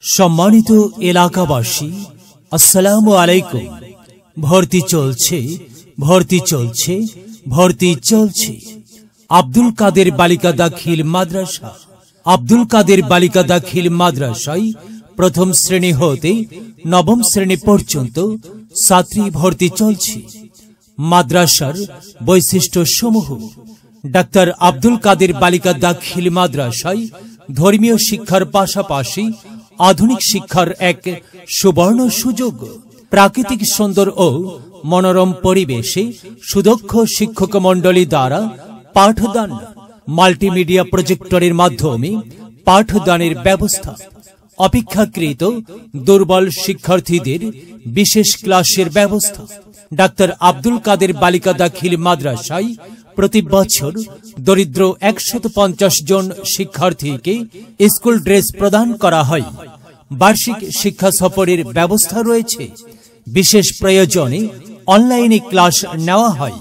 সম্মানিত এলাকাবাসী, আসসালামু আলাইকুম। ভর্তি চলছে, ভর্তি চলছে, ভর্তি চলছে। আব্দুল কাদের বালিকা দাখিল মাদ্রাসা। আব্দুল কাদের বালিকা দাখিল মাদ্রাসায় প্রথম শ্রেণী হতে নবম শ্রেণী পর্যন্ত ছাত্রী ভর্তি চলছে। মাদ্রাসার বৈশিষ্ট্য সমূহ: ডাক্তার আব্দুল কাদের বালিকা দাখিল মাদ্রাসায় ধর্মীয় শিক্ষার পাশাপাশি আধুনিক শিক্ষার এক সুবর্ণ সুযোগ। প্রাকৃতিক সুন্দর ও মনোরম পরিবেশে সুদক্ষ শিক্ষক মণ্ডলী দ্বারা পাঠদান, মাল্টিমিডিয়া প্রজেক্টরের মাধ্যমে পাঠদানের ব্যবস্থা, অপেক্ষাকৃত দুর্বল শিক্ষার্থীদের বিশেষ ক্লাসের ব্যবস্থা। ডাক্তার আব্দুল কাদের বালিকা দাখিল মাদ্রাসায় প্রতি বছর দরিদ্র 150 জন শিক্ষার্থীকে স্কুল ড্রেস প্রদান করা হয়। বার্ষিক শিক্ষা সফরের ব্যবস্থা রয়েছে। বিশেষ প্রয়োজনে অনলাইনে ক্লাস নেওয়া হয়।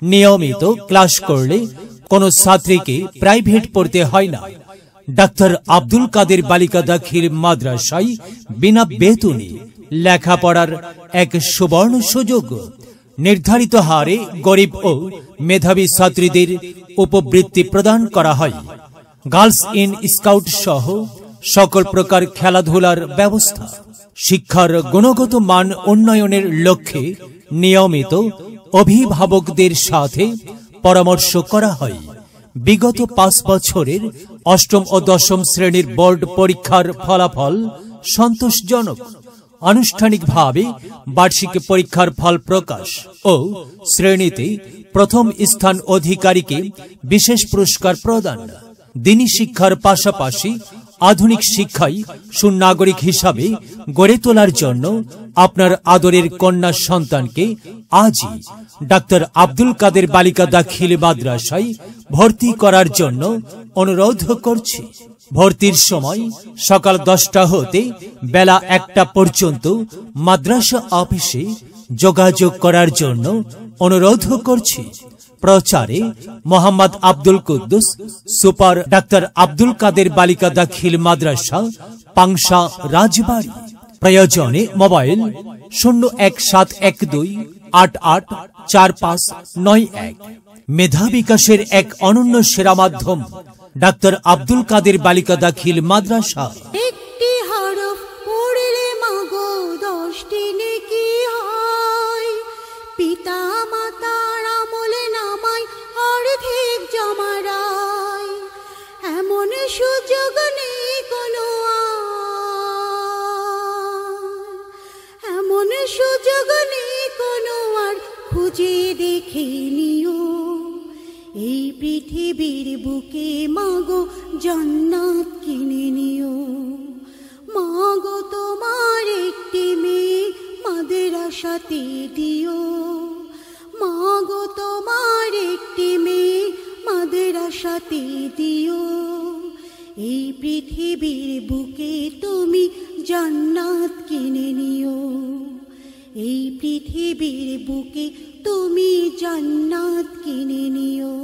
নিয়মিত ক্লাস করলে কোনো ছাত্রীকে প্রাইভেট পড়তে হয় না। ডাক্তার আব্দুল কাদের বালিকা দাখিল মাদ্রাসায় বিনা বেতনে লেখাপড়ার এক সুবর্ণ সুযোগ। নির্ধারিত হারে গরিব ও মেধাবী ছাত্রীদের উপবৃত্তি প্রদান করা হয়। গার্লস ইন স্কাউট সহ সকল প্রকার খেলাধুলার ব্যবস্থা। শিক্ষার গুণগত মান উন্নয়নের লক্ষ্যে নিয়মিত অভিভাবকদের সাথে পরামর্শ করা হয়। বিগত 5 বছরের অষ্টম ও দশম শ্রেণীর বোর্ড পরীক্ষার ফলাফল সন্তোষজনক। আনুষ্ঠানিকভাবে বার্ষিক পরীক্ষার ফল প্রকাশ ও শ্রেণীতে প্রথম স্থান অধিকারীকে বিশেষ পুরস্কার প্রদান। দিনী শিক্ষার পাশাপাশি আধুনিক শিক্ষায় সুনাগরিক হিসাবে গড়ে তোলার জন্য আপনার আদরের কন্যা সন্তানকে আজই ডাক্তার আব্দুল কাদের বালিকা দাখিল মাদ্রাসায় ভর্তি করার জন্য অনুরোধ করছি। ভর্তির সময় সকাল 10টা হতে বেলা 1টা পর্যন্ত মাদ্রাসা অফিসে যোগাযোগ করার জন্য অনুরোধ করছি। প্রচারে মোহাম্মদ আব্দুল কুদ্দুস, সুপার, ডাক্তার আব্দুল কাদের বালিকা দাখিল মাদ্রাসা, পাংশা, রাজবাড়ী। প্রয়োজনে মোবাইল 01712884591। মেধা বিকাশের এক অনন্য সেরা মাধ্যম ডাক্তার আব্দুল কাদের বালিকা দাখিল মাদ্রাসা। একটি হরফ পড়লে মাগো 10টি নেকি হয়। পিতা মাতার আমলে নামায় অর্ধেক জমারায়। এমন সুযোগ নেই কোনো আর, এমন সুযোগ নেই কোনো আর, খুঁজে দেখে নিও। এই পৃথিবীর বুকে মাগো জান্নাত কিনে নিও। মাগো তোমার একটি মেয়ে মাদ্রাসাতে দিও। মাগো তোমার একটি মেয়ে মাদ্রাসাতে দিও। এই পৃথিবীর বুকে তুমি জান্নাত কিনে নিও। এই পৃথিবীর বুকে তুমি জান্নাত কিনে নিও।